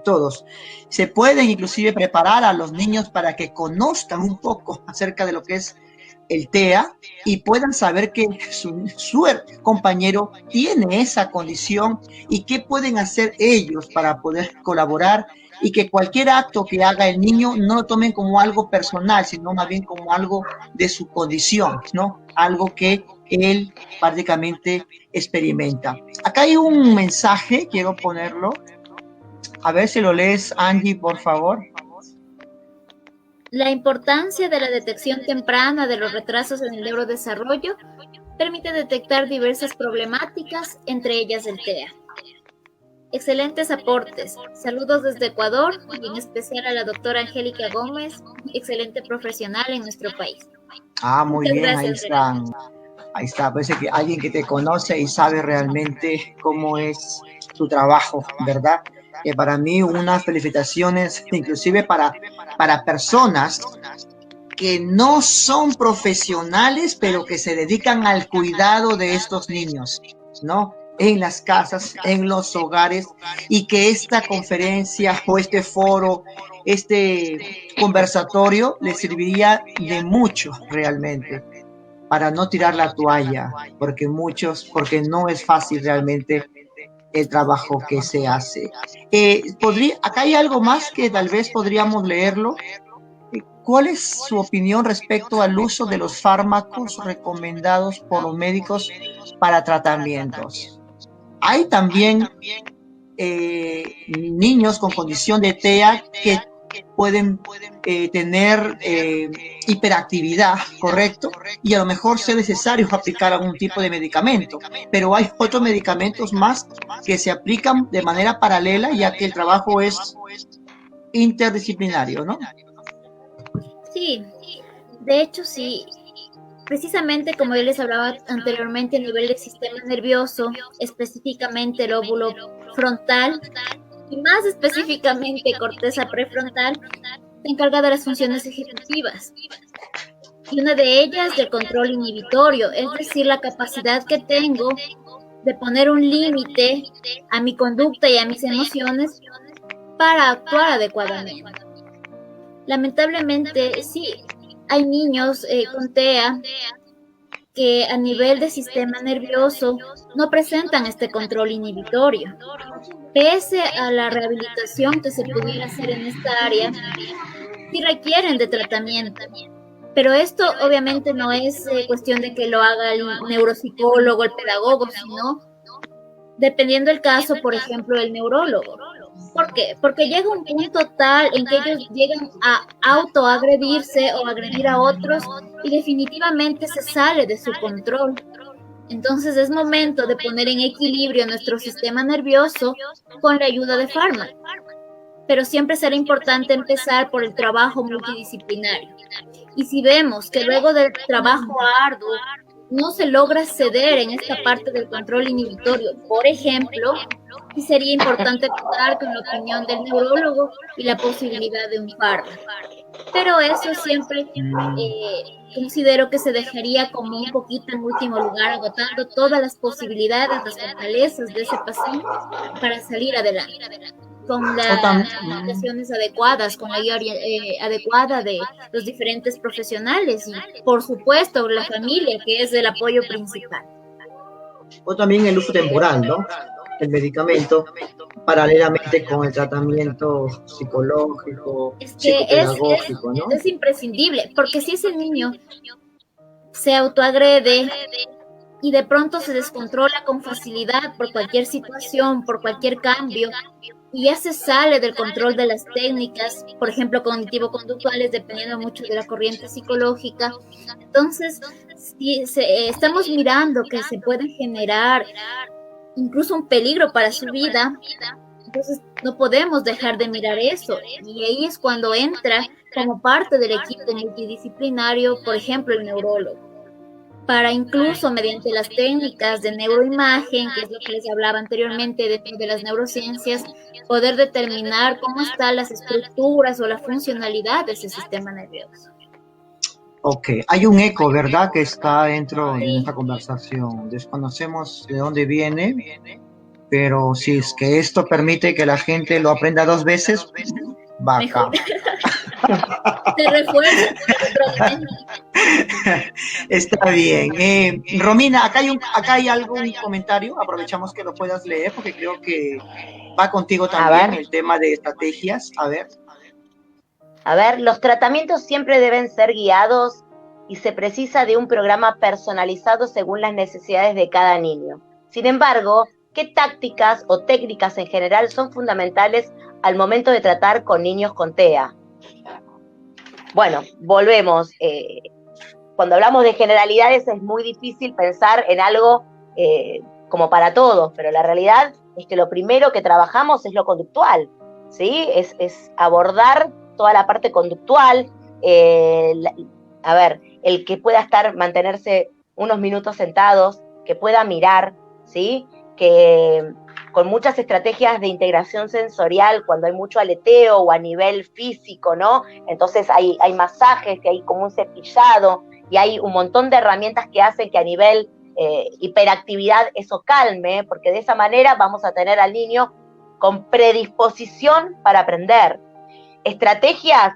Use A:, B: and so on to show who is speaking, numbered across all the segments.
A: todos. Se pueden inclusive preparar a los niños para que conozcan un poco acerca de lo que es el TEA y puedan saber que su compañero tiene esa condición y qué pueden hacer ellos para poder colaborar, y que cualquier acto que haga el niño no lo tomen como algo personal, sino más bien como algo de su condición, ¿no? Algo que él prácticamente experimenta. Acá hay un mensaje, quiero ponerlo. A ver si lo lees, Angie, por favor.
B: La importancia de la detección temprana de los retrasos en el neurodesarrollo permite detectar diversas problemáticas, entre ellas el TEA. Excelentes aportes. Saludos desde Ecuador y en especial a la doctora Angélica Gómez, excelente profesional en nuestro país.
A: Muy
B: Muchas
A: bien,
B: gracias,
A: ahí están. Ahí está, parece que alguien que te conoce y sabe realmente cómo es tu trabajo, ¿verdad? Que para mí unas felicitaciones, inclusive para personas que no son profesionales, pero que se dedican al cuidado de estos niños, ¿no? En las casas, en los hogares, y que esta conferencia o este foro, este conversatorio les serviría de mucho realmente para no tirar la toalla, porque no es fácil realmente el trabajo que se hace. Acá hay algo más que tal vez podríamos leerlo. ¿Cuál es su opinión respecto al uso de los fármacos recomendados por los médicos para tratamientos? Hay también niños con condición de TEA que pueden tener hiperactividad, ¿correcto? Y a lo mejor sea necesario aplicar algún tipo de medicamento, pero hay otros medicamentos más que se aplican de manera paralela, ya que el trabajo es interdisciplinario, ¿no?
B: Sí, de hecho sí. Precisamente como yo les hablaba anteriormente, a nivel del sistema nervioso, específicamente el óvulo frontal y más específicamente corteza prefrontal, se encarga de las funciones ejecutivas. Y una de ellas del control inhibitorio, es decir, la capacidad que tengo de poner un límite a mi conducta y a mis emociones para actuar adecuadamente. Lamentablemente, sí, hay niños con TEA que a nivel de sistema nervioso no presentan este control inhibitorio. Pese a la rehabilitación que se pudiera hacer en esta área, sí requieren de tratamiento. Pero esto obviamente no es cuestión de que lo haga el neuropsicólogo, el pedagogo, sino dependiendo del caso, por ejemplo, el neurólogo. ¿Por qué? Porque llega un punto tal en que ellos llegan a autoagredirse o agredir a otros y definitivamente se sale de su control. Entonces es momento de poner en equilibrio nuestro sistema nervioso con la ayuda de fármacos. Pero siempre será importante empezar por el trabajo multidisciplinario. Y si vemos que luego del trabajo arduo no se logra ceder en esta parte del control inhibitorio, por ejemplo, sí sería importante contar con la opinión del neurólogo y la posibilidad de un fármaco. Pero eso siempre considero que se dejaría como un poquito en último lugar, agotando todas las posibilidades, las fortalezas de ese paciente para salir adelante con las indicaciones adecuadas, con la guía adecuada de los diferentes profesionales y, por supuesto, la familia, que es el apoyo principal.
A: O también el uso temporal, ¿no? El medicamento, paralelamente con el tratamiento psicológico,
B: Es que
A: psicopedagógico, ¿no?
B: es imprescindible, porque si ese niño se autoagrede y de pronto se descontrola con facilidad por cualquier situación, por cualquier cambio, y ya se sale del control de las técnicas, por ejemplo, cognitivo-conductuales, dependiendo mucho de la corriente psicológica. Entonces, si estamos mirando que se puede generar incluso un peligro para su vida, entonces no podemos dejar de mirar eso. Y ahí es cuando entra como parte del equipo multidisciplinario, por ejemplo, el neurólogo, para incluso mediante las técnicas de neuroimagen, que es lo que les hablaba anteriormente dentro de las neurociencias, poder determinar cómo están las estructuras o la funcionalidad de ese sistema nervioso.
A: Ok, hay un eco, ¿verdad? Que está dentro de
B: Sí.
A: nuestra conversación. Desconocemos de dónde viene. pero si es que esto permite que la gente lo aprenda 2 veces,
B: Mejor.
A: bacán.
B: Se refuerza y retroalimenta.
A: Está bien. Romina, acá hay algún comentario, aprovechamos que lo puedas leer porque creo que va contigo
C: A
A: también
C: ver,
A: el tema de estrategias.
C: a ver, los tratamientos siempre deben ser guiados y se precisa de un programa personalizado según las necesidades de cada niño. Sin embargo, ¿qué tácticas o técnicas en general son fundamentales al momento de tratar con niños con TEA? Bueno, volvemos. Cuando hablamos de generalidades es muy difícil pensar en algo como para todos, pero la realidad es que lo primero que trabajamos es lo conductual, ¿sí? Es abordar toda la parte conductual, a ver, el que pueda mantenerse unos minutos sentados, que pueda mirar, ¿sí? Que con muchas estrategias de integración sensorial, cuando hay mucho aleteo o a nivel físico, ¿no? Entonces hay masajes, que hay como un cepillado, y hay un montón de herramientas que hacen que a nivel hiperactividad eso calme, porque de esa manera vamos a tener al niño con predisposición para aprender. Estrategias,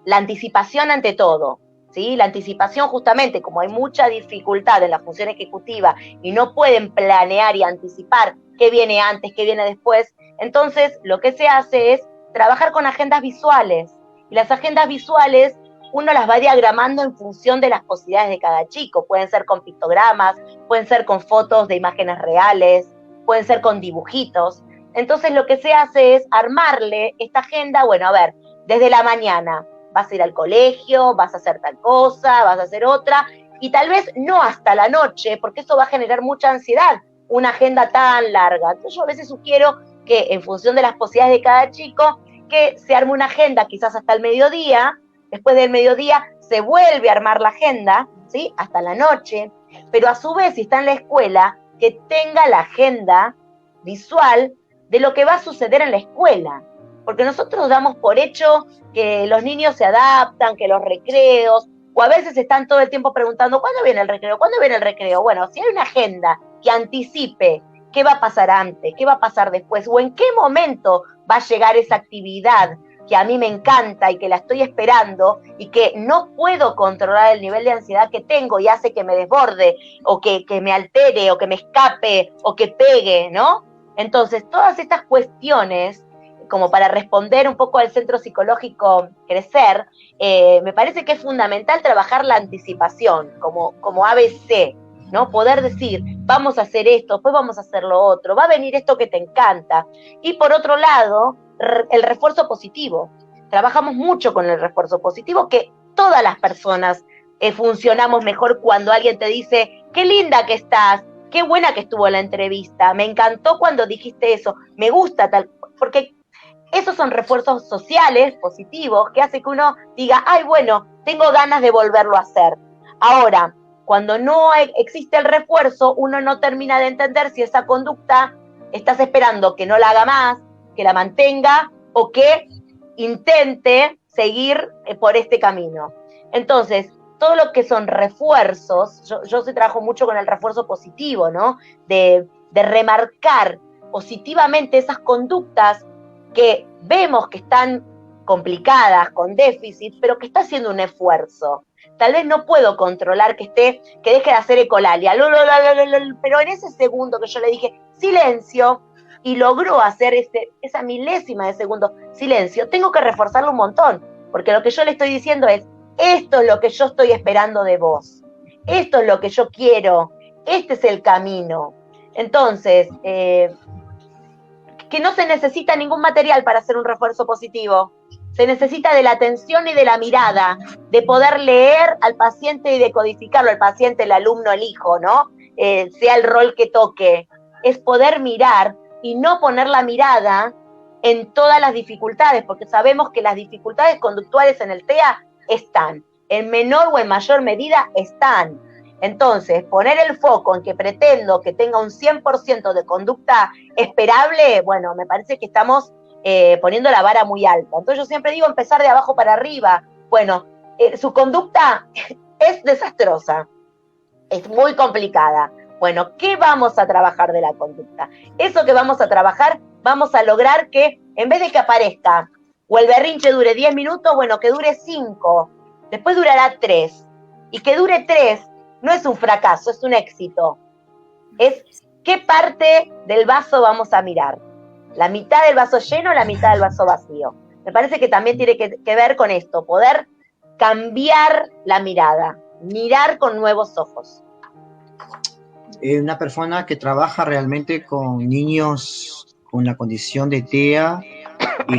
C: la anticipación ante todo, ¿sí? La anticipación justamente, como hay mucha dificultad en la función ejecutiva y no pueden planear y anticipar qué viene antes, qué viene después, entonces lo que se hace es trabajar con agendas visuales. Y las agendas visuales uno las va diagramando en función de las posibilidades de cada chico. Pueden ser con pictogramas, pueden ser con fotos de imágenes reales, pueden ser con dibujitos. Entonces lo que se hace es armarle esta agenda, bueno, a ver, desde la mañana vas a ir al colegio, vas a hacer tal cosa, vas a hacer otra, y tal vez no hasta la noche, porque eso va a generar mucha ansiedad, una agenda tan larga. Entonces yo a veces sugiero que en función de las posibilidades de cada chico, que se arme una agenda quizás hasta el mediodía, después del mediodía se vuelve a armar la agenda, ¿sí? Hasta la noche, pero a su vez, si está en la escuela, que tenga la agenda visual de lo que va a suceder en la escuela, porque nosotros damos por hecho que los niños se adaptan, que los recreos, o a veces están todo el tiempo preguntando, ¿cuándo viene el recreo? ¿Cuándo viene el recreo? Bueno, si hay una agenda que anticipe qué va a pasar antes, qué va a pasar después, o en qué momento va a llegar esa actividad que a mí me encanta y que la estoy esperando y que no puedo controlar el nivel de ansiedad que tengo y hace que me desborde o que me altere o que me escape o que pegue, ¿no? Entonces, todas estas cuestiones, como para responder un poco al centro psicológico Crecer, me parece que es fundamental trabajar la anticipación como ABC, ¿no? Poder decir, vamos a hacer esto, después vamos a hacer lo otro, va a venir esto que te encanta. Y por otro lado, el refuerzo positivo. Trabajamos mucho con el refuerzo positivo, que todas las personas funcionamos mejor cuando alguien te dice, qué linda que estás, qué buena que estuvo la entrevista, me encantó cuando dijiste eso, me gusta tal, porque esos son refuerzos sociales positivos que hace que uno diga, ay, bueno, tengo ganas de volverlo a hacer. Ahora, cuando no existe el refuerzo, uno no termina de entender si esa conducta estás esperando que no la haga más, que la mantenga o que intente seguir por este camino. Entonces, todo lo que son refuerzos, yo sí trabajo mucho con el refuerzo positivo, ¿no? De remarcar positivamente esas conductas que vemos que están complicadas, con déficit, pero que está haciendo un esfuerzo. Tal vez no puedo controlar que deje de hacer ecolalia, pero en ese segundo que yo le dije silencio y logró hacer esa milésima de segundo silencio, tengo que reforzarlo un montón, porque lo que yo le estoy diciendo es, esto es lo que yo estoy esperando de vos, esto es lo que yo quiero, este es el camino. Entonces, que no se necesita ningún material para hacer un refuerzo positivo. Se necesita de la atención y de la mirada, de poder leer al paciente y decodificarlo, el paciente, el alumno, el hijo, ¿no? Sea el rol que toque. Es poder mirar y no poner la mirada en todas las dificultades, porque sabemos que las dificultades conductuales en el TEA están, en menor o en mayor medida están. Entonces, poner el foco en que pretendo que tenga un 100% de conducta esperable, bueno, me parece que estamos poniendo la vara muy alta. Entonces yo siempre digo empezar de abajo para arriba. Bueno, su conducta es desastrosa, es muy complicada. Bueno, ¿qué vamos a trabajar de la conducta? Eso que vamos a trabajar, vamos a lograr que en vez de que aparezca o el berrinche dure 10 minutos, bueno, que dure 5, después durará 3. Y que dure 3 no es un fracaso, es un éxito. Es qué parte del vaso vamos a mirar. ¿La mitad del vaso lleno o la mitad del vaso vacío? Me parece que también tiene que ver con esto, poder cambiar la mirada, mirar con nuevos ojos.
A: Una persona que trabaja realmente con niños con la condición de TEA y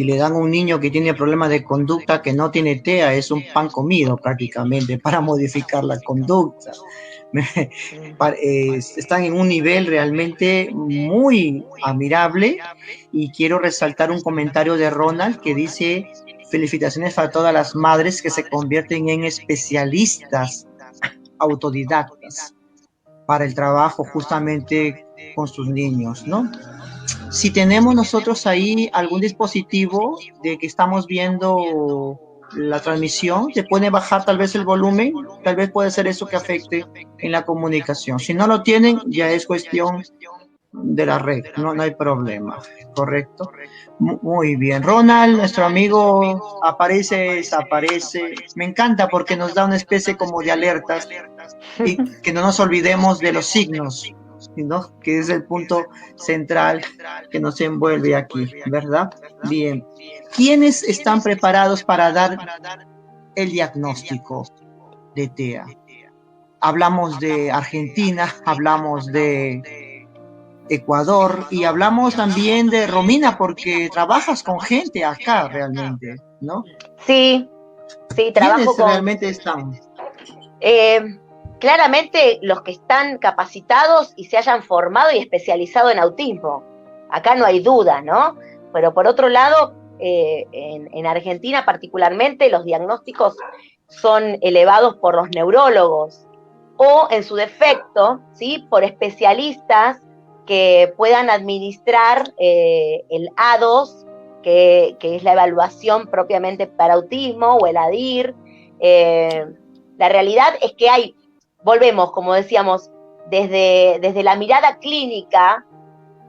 A: le dan un niño que tiene problemas de conducta que no tiene TEA, es un pan comido prácticamente para modificar la conducta. Están en un nivel realmente muy admirable, y quiero resaltar un comentario de Ronald que dice: felicitaciones para todas las madres que se convierten en especialistas autodidactas para el trabajo justamente con sus niños, ¿no? Si tenemos nosotros ahí algún dispositivo de que estamos viendo la transmisión, se puede bajar tal vez el volumen, tal vez puede ser eso que afecte en la comunicación. Si no lo tienen, ya es cuestión de la red, no hay problema, ¿correcto? Muy bien. Ronald, nuestro amigo, aparece, desaparece. Me encanta porque nos da una especie como de alertas, y que no nos olvidemos de los signos, ¿no? Que es el punto central que nos envuelve aquí, ¿verdad? Bien. ¿Quiénes están preparados para dar el diagnóstico de TEA? Hablamos de Argentina, hablamos de Ecuador y hablamos también de Romina, porque trabajas con gente acá realmente, ¿no?
C: Sí, trabajo
A: ¿Quiénes realmente están?
C: Claramente los que están capacitados y se hayan formado y especializado en autismo. Acá no hay duda, ¿no? Pero por otro lado, en Argentina particularmente, los diagnósticos son elevados por los neurólogos o, en su defecto, ¿sí?, por especialistas que puedan administrar el A2, que es la evaluación propiamente para autismo, o el ADIR. La realidad es que volvemos, como decíamos, desde la mirada clínica,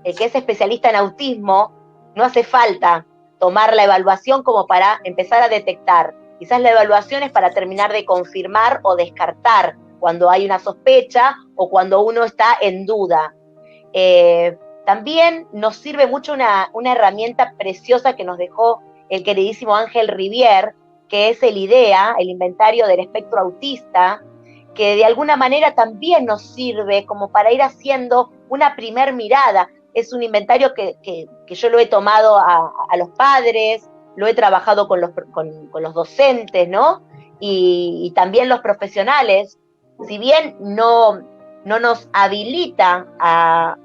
C: el que es especialista en autismo, no hace falta tomar la evaluación como para empezar a detectar. Quizás la evaluación es para terminar de confirmar o descartar cuando hay una sospecha o cuando uno está en duda. También nos sirve mucho una herramienta preciosa que nos dejó el queridísimo Ángel Rivier, que es el IDEA, el Inventario del Espectro Autista, que de alguna manera también nos sirve como para ir haciendo una primer mirada. Es un inventario que yo lo he tomado a los padres, lo he trabajado con los docentes, ¿no? Y también los profesionales. Si bien no nos habilita a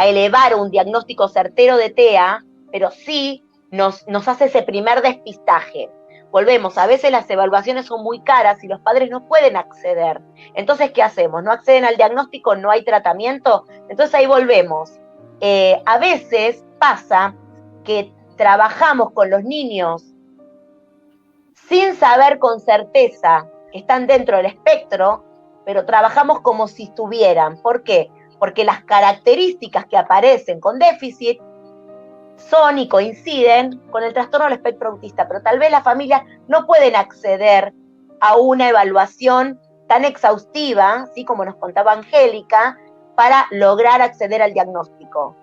C: elevar un diagnóstico certero de TEA, pero sí nos hace ese primer despistaje. Volvemos, a veces las evaluaciones son muy caras y los padres no pueden acceder. Entonces, ¿qué hacemos? ¿No acceden al diagnóstico? ¿No hay tratamiento? Entonces ahí volvemos. A veces pasa que trabajamos con los niños sin saber con certeza que están dentro del espectro, pero trabajamos como si estuvieran. ¿Por qué? Porque las características que aparecen con déficit son y coinciden con el trastorno del espectro autista, pero tal vez las familias no pueden acceder a una evaluación tan exhaustiva, ¿sí?, como nos contaba Angélica, para lograr acceder al diagnóstico.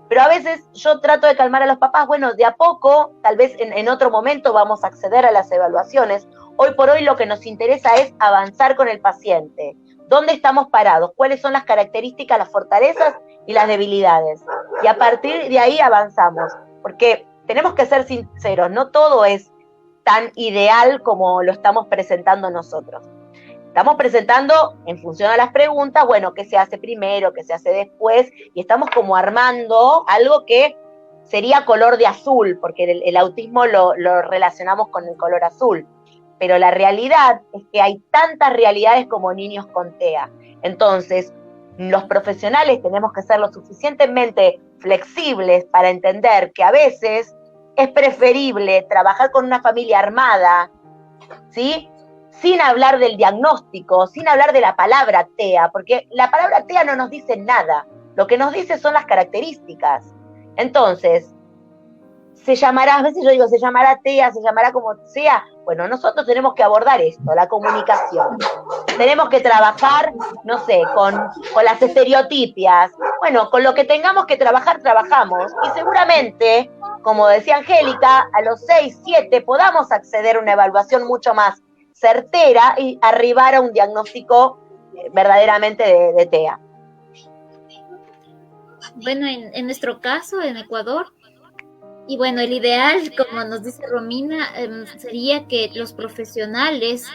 C: Pero a veces yo trato de calmar a los papás, bueno, de a poco, tal vez en otro momento vamos a acceder a las evaluaciones. Hoy por hoy lo que nos interesa es avanzar con el paciente. ¿Dónde estamos parados? ¿Cuáles son las características, las fortalezas y las debilidades? Y a partir de ahí avanzamos, porque tenemos que ser sinceros, no todo es tan ideal como lo estamos presentando nosotros. Estamos presentando en función a las preguntas, bueno, qué se hace primero, qué se hace después, y estamos como armando algo que sería color de azul, porque el autismo lo relacionamos con el color azul. Pero la realidad es que hay tantas realidades como niños con TEA. Entonces, los profesionales tenemos que ser lo suficientemente flexibles para entender que a veces es preferible trabajar con una familia armada, ¿sí?, sin hablar del diagnóstico, sin hablar de la palabra TEA, porque la palabra TEA no nos dice nada, lo que nos dice son las características. Entonces, se llamará, a veces yo digo, se llamará TEA, se llamará como sea. Bueno, nosotros tenemos que abordar esto, la comunicación. Tenemos que trabajar, no sé, con las estereotipias. Bueno, con lo que tengamos que trabajar, trabajamos. Y seguramente, como decía Angélica, a los 6, 7 podamos acceder a una evaluación mucho más certera y arribar a un diagnóstico verdaderamente de TEA.
B: Bueno, en nuestro caso, en Ecuador, y bueno, el ideal, como nos dice Romina, sería que los profesionales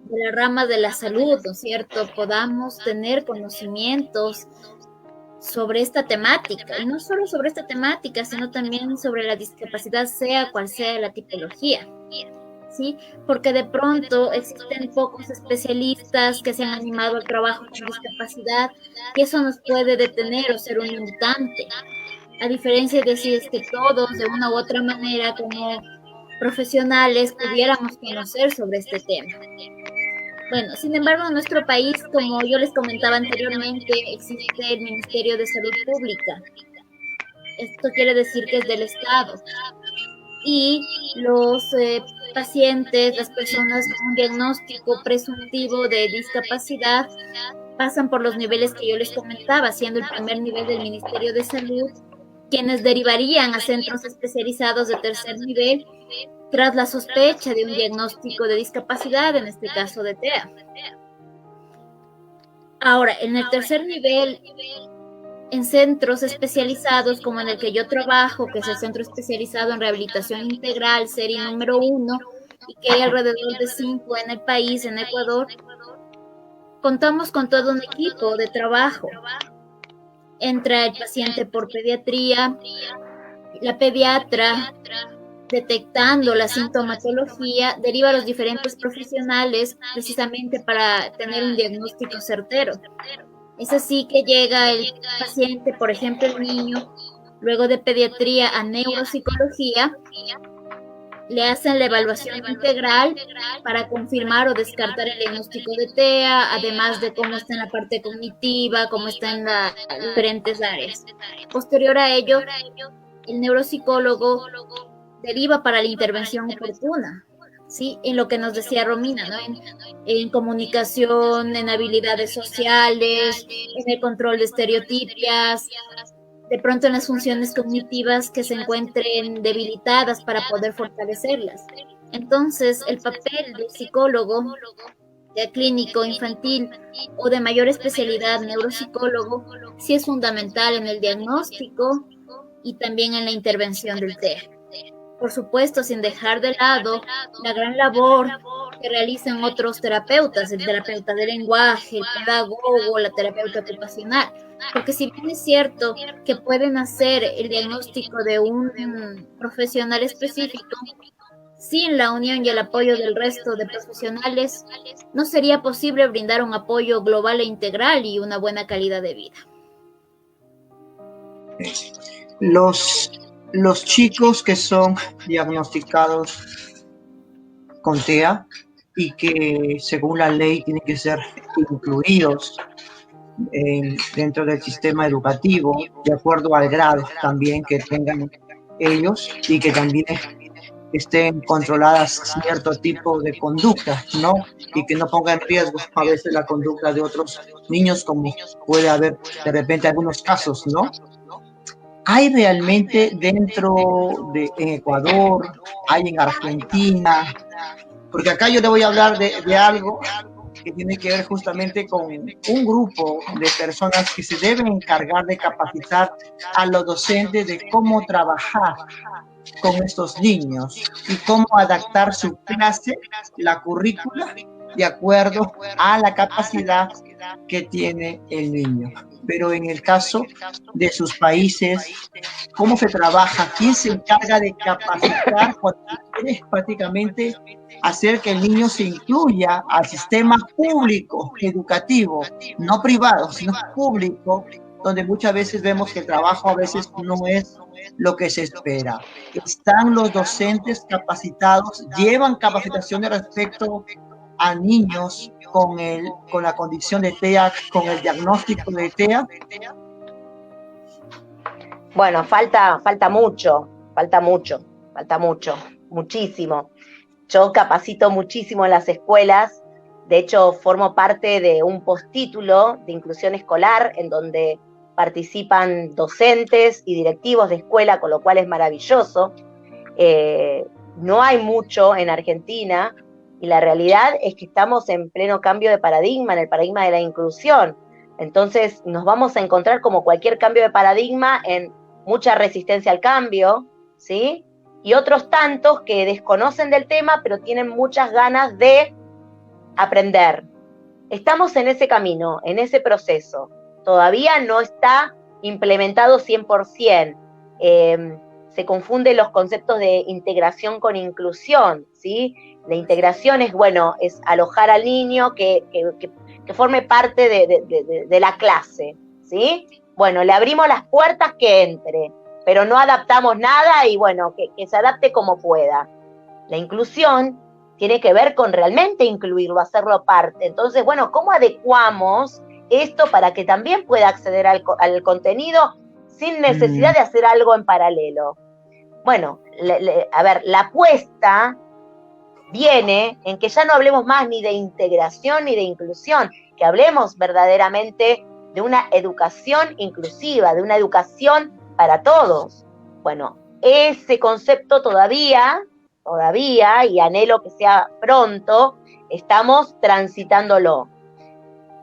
B: de la rama de la salud, ¿no es cierto?, podamos tener conocimientos sobre esta temática, y no solo sobre esta temática, sino también sobre la discapacidad, sea cual sea la tipología, ¿sí? Porque de pronto existen pocos especialistas que se han animado al trabajo con discapacidad, y eso nos puede detener o ser un limitante. A diferencia de si es que todos, de una u otra manera, como profesionales, pudiéramos conocer sobre este tema. Bueno, sin embargo, en nuestro país, como yo les comentaba anteriormente, existe el Ministerio de Salud Pública. Esto quiere decir que es del Estado. Y los pacientes, las personas con un diagnóstico presuntivo de discapacidad, pasan por los niveles que yo les comentaba, siendo el primer nivel del Ministerio de Salud, quienes derivarían a centros especializados de tercer nivel tras la sospecha de un diagnóstico de discapacidad, en este caso de TEA. Ahora, en el tercer nivel, en centros especializados como en el que yo trabajo, que es el Centro Especializado en Rehabilitación Integral, serie número 1, y que hay alrededor de 5 en el país, en Ecuador, contamos con todo un equipo de trabajo. Entra el paciente por pediatría, la pediatra, detectando la sintomatología, deriva a los diferentes profesionales precisamente para tener un diagnóstico certero. Es así que llega el paciente, por ejemplo el niño, luego de pediatría a neuropsicología, le hacen la evaluación integral para confirmar o descartar el diagnóstico de TEA, además de cómo está en la parte cognitiva, cómo está en las diferentes áreas. Posterior a ello, el neuropsicólogo deriva para la intervención oportuna, ¿sí? En lo que nos decía Romina, ¿no? En comunicación, en habilidades sociales, en el control de estereotipias, de pronto en las funciones cognitivas que se encuentren debilitadas para poder fortalecerlas. Entonces, el papel del psicólogo, de clínico infantil o de mayor especialidad neuropsicólogo, sí es fundamental en el diagnóstico y también en la intervención del TEA. Por supuesto, sin dejar de lado la gran labor que realizan otros terapeutas, el terapeuta del lenguaje, el pedagogo, la terapeuta ocupacional, porque si bien es cierto que pueden hacer el diagnóstico de un profesional específico, sin la unión y el apoyo del resto de profesionales, no sería posible brindar un apoyo global e integral y una buena calidad de vida.
A: Los chicos que son diagnosticados con TEA y que según la ley tienen que ser incluidos dentro del sistema educativo, de acuerdo al grado también que tengan ellos y que también estén controladas cierto tipo de conducta, ¿no? Y que no pongan en riesgo a veces la conducta de otros niños, como puede haber de repente algunos casos, ¿no? ¿Hay realmente dentro en Ecuador, hay en Argentina? Porque acá yo le voy a hablar de algo que tiene que ver justamente con un grupo de personas que se deben encargar de capacitar a los docentes de cómo trabajar con estos niños y cómo adaptar su clase, la currícula, de acuerdo a la capacidad que tiene el niño. Pero en el caso de sus países, ¿cómo se trabaja? ¿Quién se encarga de capacitar cuando quieres prácticamente hacer que el niño se incluya al sistema público educativo, no privado, sino público, donde muchas veces vemos que el trabajo a veces no es lo que se espera? ¿Están los docentes capacitados? ¿Llevan capacitaciones respecto a niños con la condición de TEA, con el diagnóstico de TEA?
C: Bueno, falta mucho, muchísimo. Yo capacito muchísimo en las escuelas, de hecho formo parte de un postítulo de inclusión escolar en donde participan docentes y directivos de escuela, con lo cual es maravilloso. No hay mucho en Argentina y la realidad es que estamos en pleno cambio de paradigma, en el paradigma de la inclusión. Entonces nos vamos a encontrar, como cualquier cambio de paradigma, en mucha resistencia al cambio, ¿sí? Y otros tantos que desconocen del tema, pero tienen muchas ganas de aprender. Estamos en ese camino, en ese proceso. Todavía no está implementado 100%. Se confunden los conceptos de integración con inclusión, ¿sí? La integración es, bueno, es alojar al niño que forme parte de la clase, ¿sí? Bueno, le abrimos las puertas que entre, pero no adaptamos nada y bueno, que se adapte como pueda. La inclusión tiene que ver con realmente incluirlo, hacerlo parte. Entonces, bueno, ¿cómo adecuamos esto para que también pueda acceder al contenido sin necesidad de hacer algo en paralelo? Bueno, a ver, la apuesta viene en que ya no hablemos más ni de integración ni de inclusión, que hablemos verdaderamente de una educación inclusiva, de una educación para todos. Bueno, ese concepto todavía, y anhelo que sea pronto, estamos transitándolo.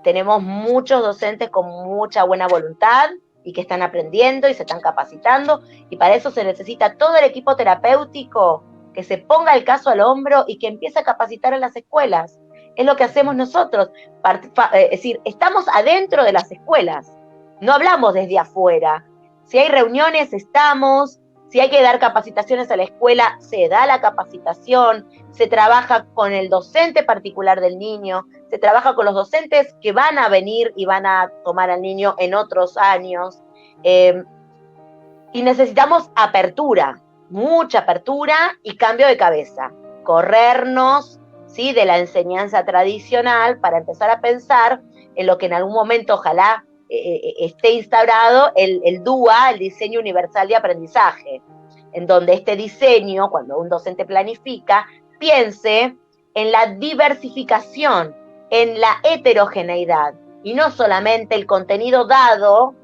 C: Tenemos muchos docentes con mucha buena voluntad y que están aprendiendo y se están capacitando, y para eso se necesita todo el equipo terapéutico que se ponga el caso al hombro y que empiece a capacitar en las escuelas. Es lo que hacemos nosotros. Es decir, estamos adentro de las escuelas, no hablamos desde afuera. Si hay reuniones, estamos. Si hay que dar capacitaciones a la escuela, se da la capacitación, se trabaja con el docente particular del niño, se trabaja con los docentes que van a venir y van a tomar al niño en otros años. Y necesitamos apertura, mucha apertura y cambio de cabeza. Corrernos, ¿sí?, de la enseñanza tradicional para empezar a pensar en lo que en algún momento ojalá esté instaurado, el DUA, el diseño universal de aprendizaje, en donde este diseño, cuando un docente planifica, piense en la diversificación, en la heterogeneidad, y no solamente el contenido dado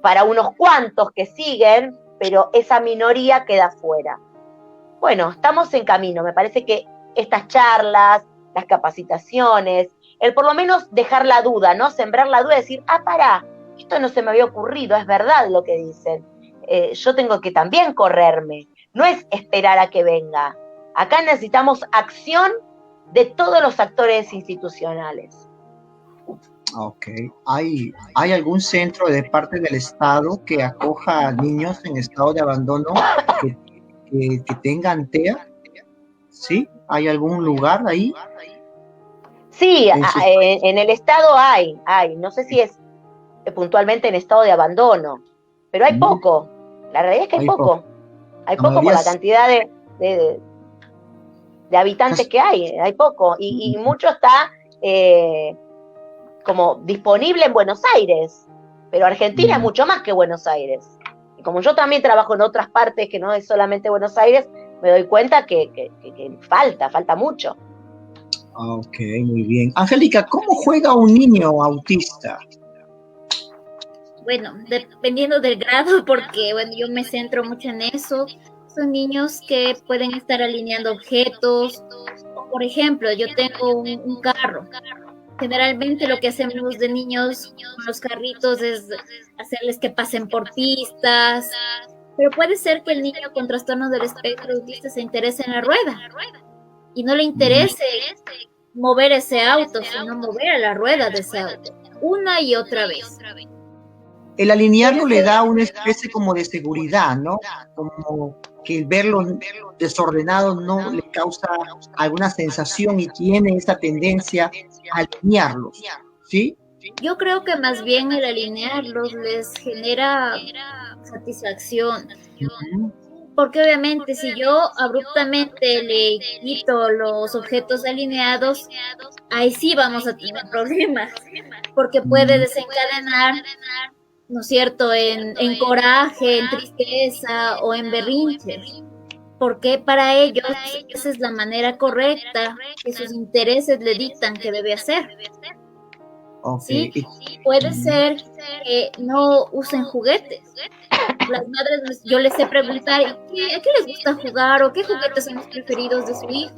C: para unos cuantos que siguen, pero esa minoría queda fuera. Bueno, estamos en camino. Me parece que estas charlas, las capacitaciones, el por lo menos dejar la duda, ¿no? Sembrar la duda y decir, pará, esto no se me había ocurrido, es verdad lo que dicen. Yo tengo que también correrme. No es esperar a que venga. Acá necesitamos acción de todos los actores institucionales.
A: Ok. ¿Hay algún centro de parte del Estado que acoja a niños en estado de abandono que tengan TEA? ¿Sí? ¿Hay algún lugar ahí?
C: Sí, en el Estado hay. No sé si es puntualmente en estado de abandono, pero hay poco. La realidad es que hay poco. Hay poco por la cantidad de habitantes que hay poco. Y mucho está como disponible en Buenos Aires, pero Argentina es mucho más que Buenos Aires. Y como yo también trabajo en otras partes que no es solamente Buenos Aires, me doy cuenta que falta mucho.
A: Ok, muy bien. Angélica, ¿cómo juega un niño autista?
B: Bueno, dependiendo del grado, porque bueno, yo me centro mucho en eso. Son niños que pueden estar alineando objetos. Por ejemplo, yo tengo un carro. Generalmente lo que hacemos de niños con los carritos es hacerles que pasen por pistas, pero puede ser que el niño con trastorno del espectro autista se interese en la rueda y no le interese mover ese auto, sino mover a la rueda de ese auto, una y otra vez.
A: El alinearlo le da una especie como de seguridad, ¿no? Como que verlo desordenado no le causa alguna sensación y tiene esa tendencia a alinearlos, ¿sí?
B: Yo creo que más bien el alinearlos les genera satisfacción. porque obviamente si yo abruptamente le quito los objetos alineados, ahí sí vamos a tener problemas, porque puede desencadenar, ¿no es cierto?, en coraje, en tristeza o en berrinche, porque para ellos esa es la manera correcta que sus intereses le dictan que debe hacer.
A: Okay.
B: ¿Sí? Puede ser que no usen juguetes. Las madres, yo les sé preguntar, ¿a qué les gusta jugar o qué juguetes son los preferidos de su hijo?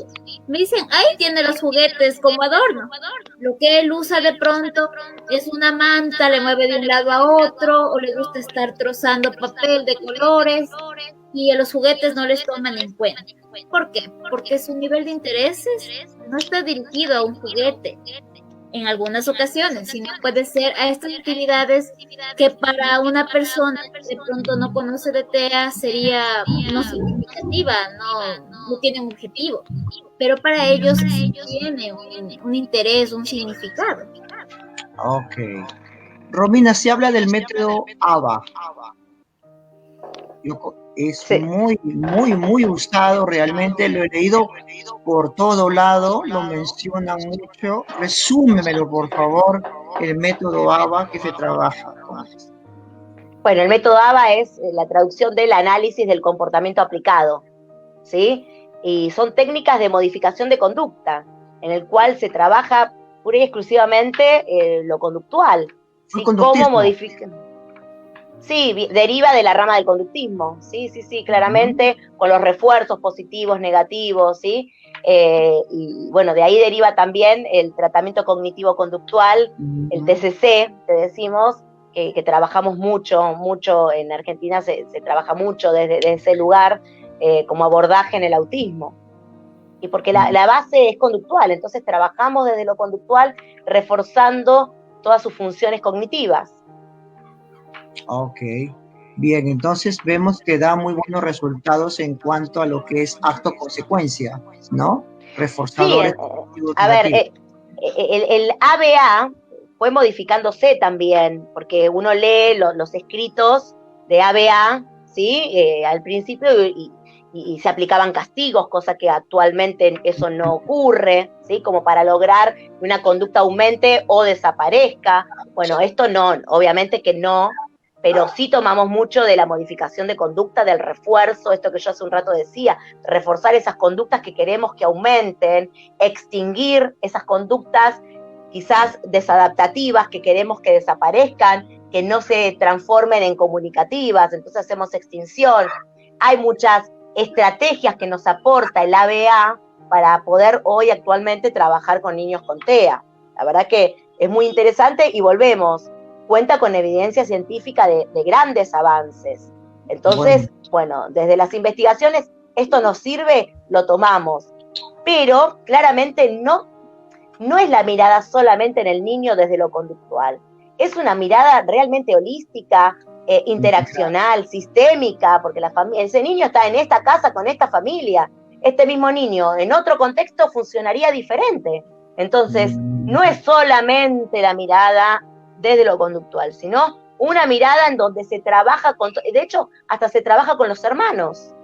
B: Me dicen, ahí tiene los juguetes como adorno. Lo que él usa de pronto es una manta, le mueve de un lado a otro, o le gusta estar trozando papel de colores, y a los juguetes no les toman en cuenta. ¿Por qué? Porque su nivel de intereses no está dirigido a un juguete en algunas ocasiones, sino puede ser a estas actividades que para una persona que de pronto no conoce de TEA sería no significativa, no tiene un objetivo, pero para ellos sí tiene un interés, un significado.
A: Ok. Romina, se habla del método ABA. Es
C: Sí.
A: muy usado, realmente lo he leído por todo lado, lo mencionan mucho. Resúmemelo, por favor, el método ABA que se trabaja con esto.
C: Bueno, el método ABA es la traducción del análisis del comportamiento aplicado, ¿sí? Y son técnicas de modificación de conducta, en el cual se trabaja pura y exclusivamente lo conductual, ¿sí? ¿Cómo modifican? Sí, deriva de la rama del conductismo, sí, claramente, con los refuerzos positivos, negativos, ¿sí? Y bueno, de ahí deriva también el tratamiento cognitivo-conductual, el TCC, te decimos, que trabajamos mucho en Argentina, se trabaja mucho desde ese lugar como abordaje en el autismo. Y porque la base es conductual, entonces trabajamos desde lo conductual reforzando todas sus funciones cognitivas.
A: Ok, bien, entonces vemos que da muy buenos resultados en cuanto a lo que es acto-consecuencia, ¿no? Reforzadores.
C: Sí, a ver, el ABA fue modificándose también, porque uno lee los escritos de ABA, ¿sí? Al principio y se aplicaban castigos, cosa que actualmente eso no ocurre, ¿sí? Como para lograr que una conducta aumente o desaparezca. Bueno, esto no, obviamente que no, pero sí tomamos mucho de la modificación de conducta, del refuerzo, esto que yo hace un rato decía, reforzar esas conductas que queremos que aumenten, extinguir esas conductas quizás desadaptativas que queremos que desaparezcan, que no se transformen en comunicativas, entonces hacemos extinción. Hay muchas estrategias que nos aporta el ABA para poder hoy actualmente trabajar con niños con TEA. La verdad que es muy interesante y volvemos, cuenta con evidencia científica de grandes avances. Entonces, bueno, desde las investigaciones, esto nos sirve, lo tomamos. Pero claramente no es la mirada solamente en el niño desde lo conductual. Es una mirada realmente holística, interaccional, sistémica, porque ese niño está en esta casa con esta familia. Este mismo niño en otro contexto funcionaría diferente. Entonces, no es solamente la mirada desde lo conductual, sino una mirada en donde se trabaja de hecho, hasta se trabaja con los hermanos,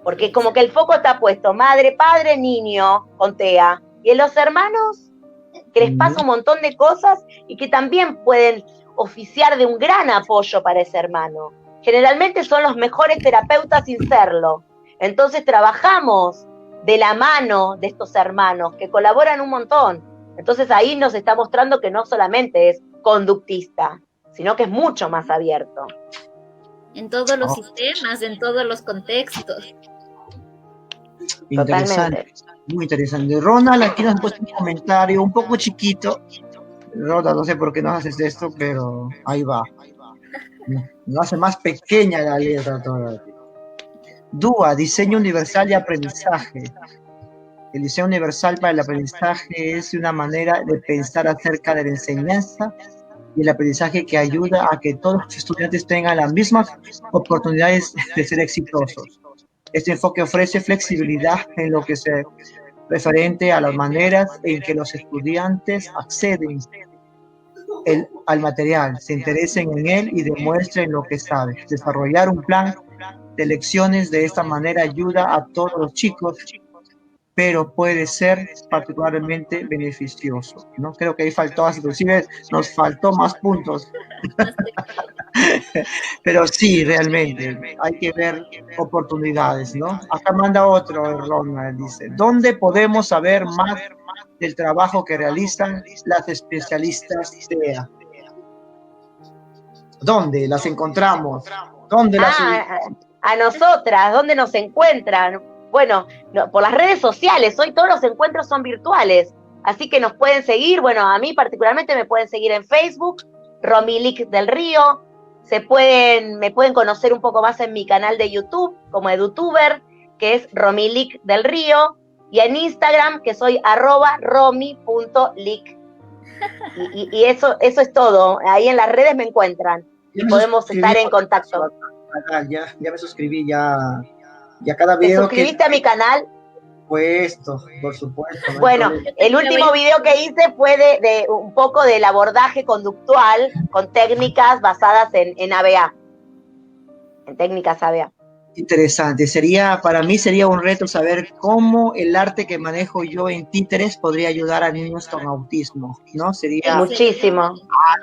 C: porque como que el foco está puesto madre, padre, niño, con TEA, y en los hermanos, que les pasa un montón de cosas y que también pueden oficiar de un gran apoyo para ese hermano. Generalmente son los mejores terapeutas sin serlo. Entonces trabajamos de la mano de estos hermanos que colaboran un montón. Entonces ahí nos está mostrando que no solamente es conductista, sino que es mucho más abierto.
B: En todos los sistemas, en todos los contextos.
A: Interesante, totalmente. Muy interesante. Ronald, aquí nos ha puesto un comentario un poco chiquito. Ronald, no sé por qué nos haces esto, pero ahí va. Nos hace más pequeña la letra todavía. DUA, diseño universal de aprendizaje. El diseño universal para el aprendizaje es una manera de pensar acerca de la enseñanza y el aprendizaje que ayuda a que todos los estudiantes tengan las mismas oportunidades de ser exitosos. Este enfoque ofrece flexibilidad en lo que se referente a las maneras en que los estudiantes acceden al material, se interesen en él y demuestren lo que saben. Desarrollar un plan de lecciones. De esta manera ayuda a todos los chicos, pero puede ser particularmente beneficioso, ¿no? Creo que ahí faltó, inclusive nos faltó más puntos. Pero sí, realmente, hay que ver oportunidades, ¿no? Acá manda otro, Ronald, dice, ¿dónde podemos saber más del trabajo que realizan las especialistas TEA? ¿Dónde las encontramos? ¿Dónde las
C: a nosotras, ¿dónde nos encuentran? Bueno, no, por las redes sociales, hoy todos los encuentros son virtuales, así que nos pueden seguir, bueno, a mí particularmente me pueden seguir en Facebook, Romilik del Río, me pueden conocer un poco más en mi canal de YouTube, como EduTuber, que es Romilik del Río, y en Instagram, que soy @romi.lik. Y eso es todo, ahí en las redes me encuentran, y podemos estar en contacto.
A: Ya me suscribí, ya cada video.
C: ¿Te suscribiste a mi canal?
A: Puesto, por supuesto. No
C: bueno, el último video que hice fue de un poco del abordaje conductual con técnicas basadas en ABA, en técnicas ABA.
A: Interesante, para mí sería un reto saber cómo el arte que manejo yo en títeres podría ayudar a niños con autismo, ¿no? Sería
C: muchísimo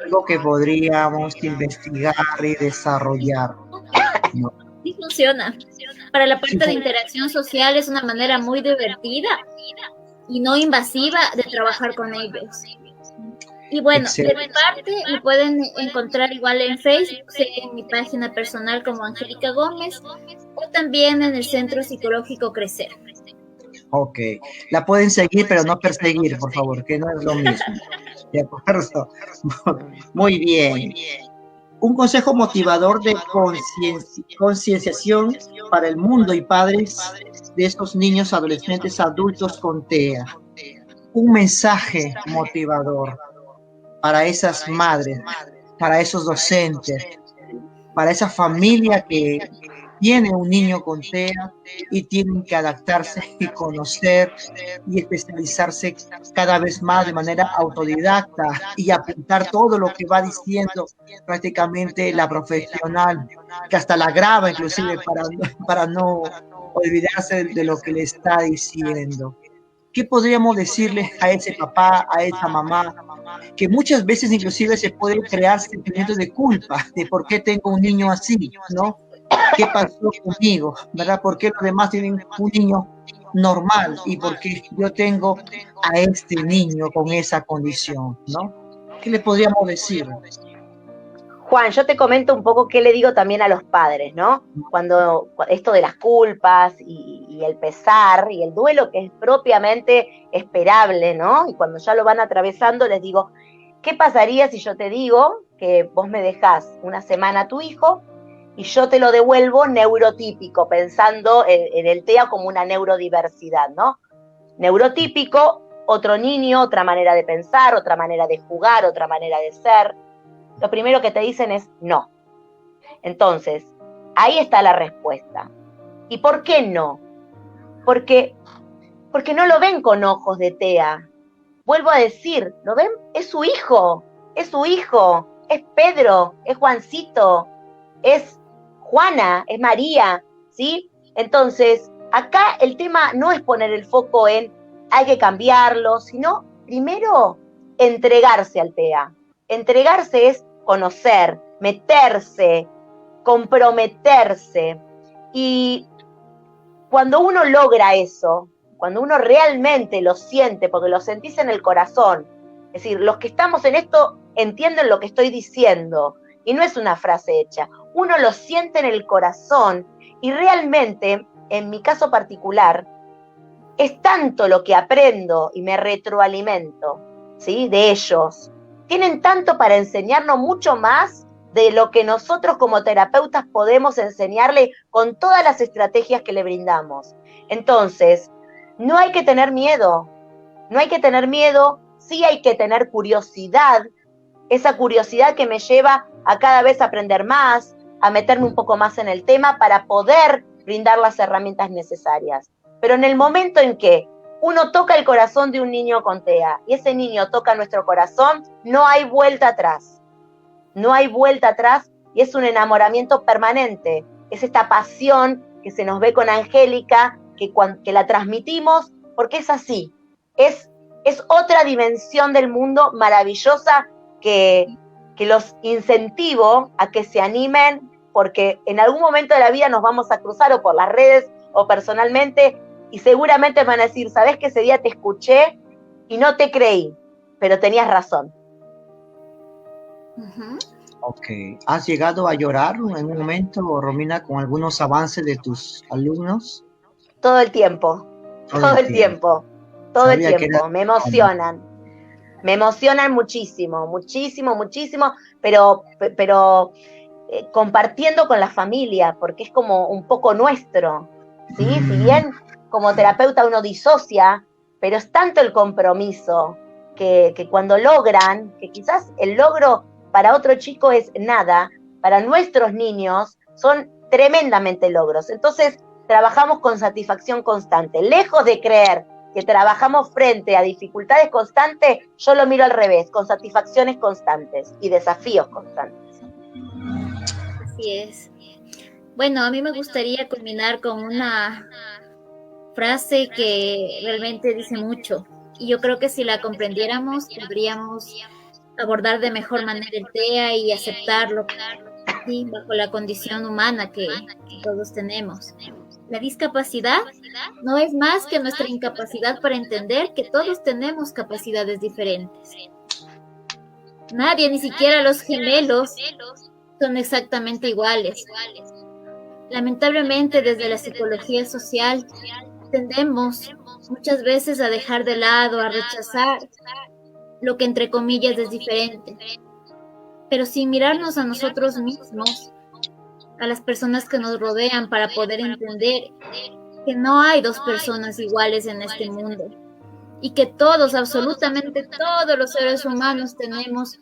A: algo que podríamos investigar y desarrollar, ¿no?
B: Sí funciona. Para la parte de interacción social es una manera muy divertida y no invasiva de trabajar con ellos. Y bueno, de mi parte me pueden encontrar igual en Facebook, en mi página personal como Angélica Gómez, o también en el Centro Psicológico Crecer.
A: Ok, la pueden seguir, pero no perseguir, por favor, que no es lo mismo. ¿De acuerdo? Muy bien. Un consejo motivador de concienciación para el mundo y padres de estos niños, adolescentes, adultos con TEA. Un mensaje motivador para esas madres, para esos docentes, para esa familia que tiene un niño con TEA y tienen que adaptarse y conocer y especializarse cada vez más de manera autodidacta y apuntar todo lo que va diciendo prácticamente la profesional, que hasta la graba inclusive para no olvidarse de lo que le está diciendo. ¿Qué podríamos decirle a ese papá, a esa mamá, que muchas veces inclusive se puede crear sentimientos de culpa de por qué tengo un niño así, ¿no? ¿Qué pasó conmigo? ¿Verdad? ¿Por qué los demás tienen un niño normal y por qué yo tengo a este niño con esa condición, ¿no? ¿Qué le podríamos decir?
C: Juan, yo te comento un poco qué le digo también a los padres, ¿no? Cuando esto de las culpas y el pesar y el duelo que es propiamente esperable, ¿no? Y cuando ya lo van atravesando les digo, ¿qué pasaría si yo te digo que vos me dejás una semana a tu hijo y yo te lo devuelvo neurotípico, pensando en el TEA como una neurodiversidad, ¿no? Neurotípico, otro niño, otra manera de pensar, otra manera de jugar, otra manera de ser. Lo primero que te dicen es no. Entonces, ahí está la respuesta. ¿Y por qué no? Porque no lo ven con ojos de TEA. Vuelvo a decir, ¿lo ven? Es su hijo, es Pedro, es Juancito, es Juana, es María, ¿sí? Entonces, acá el tema no es poner el foco en hay que cambiarlo, sino primero entregarse al TEA. Entregarse es conocer, meterse, comprometerse. Y cuando uno logra eso, cuando uno realmente lo siente, porque lo sentís en el corazón, es decir, los que estamos en esto entienden lo que estoy diciendo, y no es una frase hecha, uno lo siente en el corazón, y realmente, en mi caso particular, es tanto lo que aprendo y me retroalimento, ¿sí? De ellos. Tienen tanto para enseñarnos, mucho más de lo que nosotros como terapeutas podemos enseñarle con todas las estrategias que le brindamos. Entonces, no hay que tener miedo, sí hay que tener curiosidad, esa curiosidad que me lleva a cada vez aprender más, a meterme un poco más en el tema para poder brindar las herramientas necesarias. Pero en el momento en que uno toca el corazón de un niño con TEA y ese niño toca nuestro corazón, no hay vuelta atrás. No hay vuelta atrás y es un enamoramiento permanente. es esta pasión que se nos ve con Angélica, que la transmitimos, porque es así, es otra dimensión del mundo maravillosa que los incentivo a que se animen, porque en algún momento de la vida nos vamos a cruzar, o por las redes, o personalmente, y seguramente van a decir, ¿sabés que ese día te escuché y no te creí? Pero tenías razón.
A: Ok. ¿Has llegado a llorar en un momento, Romina, con algunos avances de tus alumnos?
C: Todo el tiempo. Todo el tiempo. Me emocionan muchísimo, muchísimo, muchísimo, pero compartiendo con la familia, porque es como un poco nuestro, ¿sí? Si bien como terapeuta uno disocia, pero es tanto el compromiso que cuando logran, que quizás el logro para otro chico es nada, para nuestros niños son tremendamente logros. Entonces trabajamos con satisfacción constante. Lejos de creer que trabajamos frente a dificultades constantes, yo lo miro al revés, con satisfacciones constantes y desafíos constantes.
B: Así es. Bueno, a mí me gustaría culminar con una frase que realmente dice mucho, y yo creo que si la comprendiéramos, podríamos abordar de mejor manera el TEA y aceptarlo, ¿sí?, bajo la condición humana que todos tenemos. La discapacidad no es más que nuestra incapacidad para entender que todos tenemos capacidades diferentes. Nadie, ni siquiera los gemelos, son exactamente iguales. Lamentablemente, desde la psicología social, tendemos muchas veces a dejar de lado, a rechazar lo que entre comillas es diferente, pero sin mirarnos a nosotros mismos, a las personas que nos rodean, para poder entender que no hay dos personas iguales en este mundo y que todos, absolutamente todos los seres humanos tenemos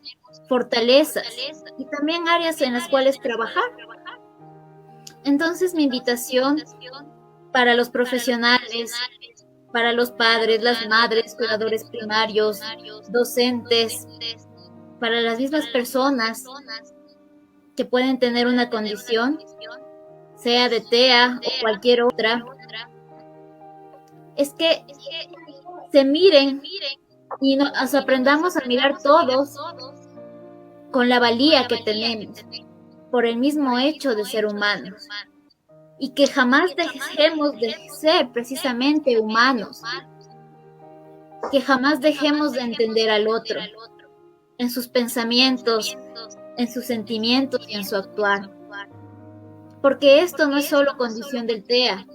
B: fortalezas y también áreas en las cuales trabajar. Entonces mi invitación para los profesionales, para los padres, las madres, cuidadores primarios, docentes, para las mismas personas que pueden tener una condición, sea de TEA o cualquier otra, es que se miren y nos aprendamos a mirar todos con la valía que tenemos por el mismo hecho de ser humanos, y que jamás dejemos de ser precisamente humanos, que jamás dejemos de entender al otro en sus pensamientos, en sus sentimientos y en su actuar, porque esto no es solo condición del TEA.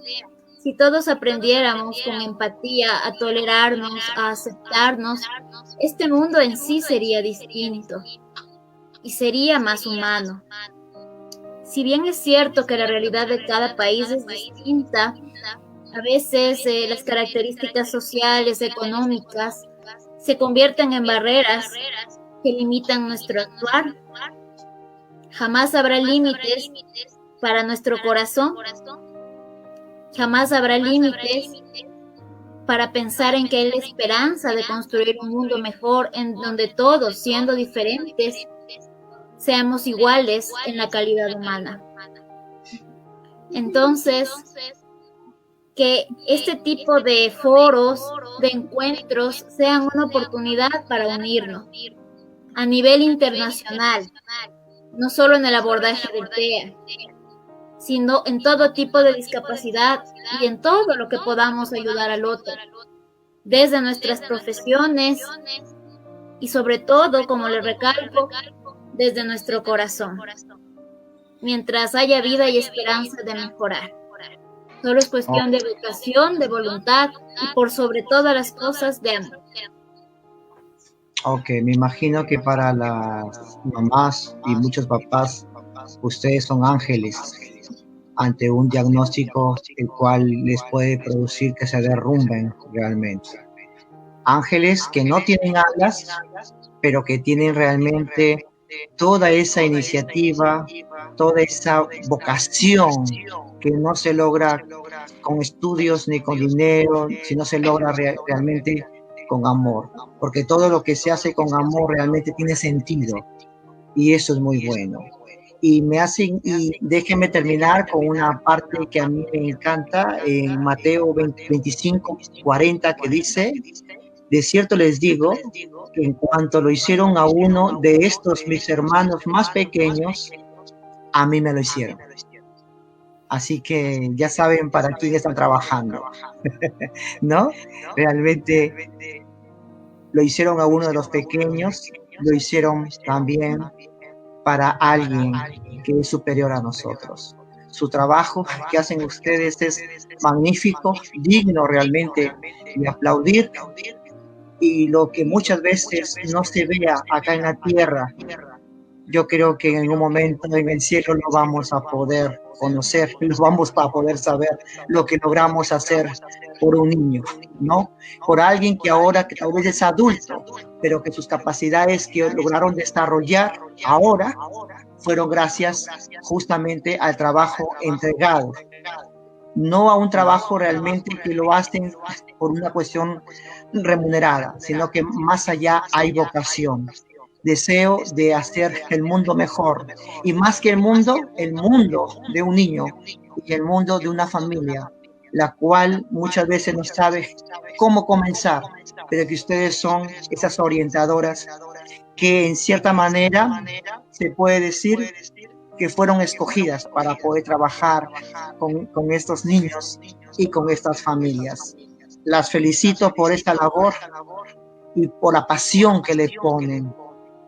B: Si todos aprendiéramos con empatía a tolerarnos, a aceptarnos, este mundo en sí sería distinto y sería más humano. Si bien es cierto que la realidad de cada país es distinta, a veces las características sociales, económicas, se convierten en barreras que limitan nuestro actuar. Jamás habrá límites para nuestro corazón. Jamás habrá límites para pensar en que hay la esperanza de construir un mundo mejor en donde todos, siendo diferentes, seamos iguales en la calidad humana. Entonces, que este tipo de foros, de encuentros, sean una oportunidad para unirnos a nivel internacional, no solo en el abordaje del TEA, sino en todo tipo de discapacidad y en todo lo que podamos ayudar al otro, desde nuestras profesiones y sobre todo, como le recalco, desde nuestro corazón, mientras haya vida y esperanza de mejorar. Solo es cuestión de educación, de voluntad y por sobre todas las cosas de amor.
A: Ok, me imagino que para las mamás y muchos papás, ustedes son ángeles ante un diagnóstico el cual les puede producir que se derrumben realmente. Ángeles que no tienen alas, pero que tienen realmente toda esa iniciativa, toda esa vocación que no se logra con estudios ni con dinero, sino se logra realmente con amor, porque todo lo que se hace con amor realmente tiene sentido, y eso es muy bueno. Y me hacen, y déjenme terminar con una parte que a mí me encanta, en Mateo 25:40, que dice: de cierto les digo que en cuanto lo hicieron a uno de estos mis hermanos más pequeños, a mí me lo hicieron. Así que ya saben para quién están trabajando, ¿no? Realmente lo hicieron a uno de los pequeños, lo hicieron también para alguien que es superior a nosotros. Su trabajo que hacen ustedes es magnífico, digno realmente de aplaudir, y lo que muchas veces no se vea acá en la tierra, yo creo que en algún momento en el cielo lo vamos a poder conocer, lo vamos a poder saber lo que logramos hacer por un niño, ¿no? Por alguien que ahora, que tal vez es adulto, pero que sus capacidades que lograron desarrollar ahora fueron gracias justamente al trabajo entregado, no a un trabajo realmente que lo hacen por una cuestión remunerada, sino que más allá hay vocación, deseo de hacer el mundo mejor, y más que el mundo de un niño y el mundo de una familia, la cual muchas veces no sabe cómo comenzar, pero que ustedes son esas orientadoras que en cierta manera se puede decir que fueron escogidas para poder trabajar con estos niños y con estas familias. Las felicito por esta labor y por la pasión que le ponen,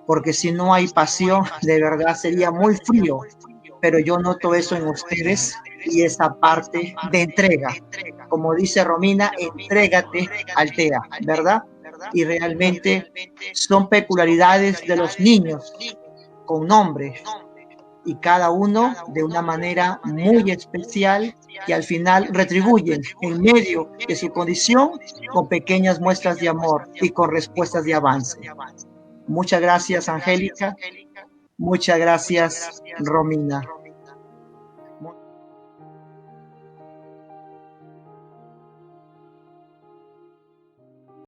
A: porque si no hay pasión, de verdad sería muy frío, pero yo noto eso en ustedes y esa parte de entrega. Como dice Romina, entrégate, Altea, ¿verdad? Y realmente son peculiaridades de los niños con nombre, y cada uno de una manera muy especial, que al final retribuyen en medio de su condición con pequeñas muestras de amor y con respuestas de avance. Muchas gracias, Angélica. Muchas gracias, Romina.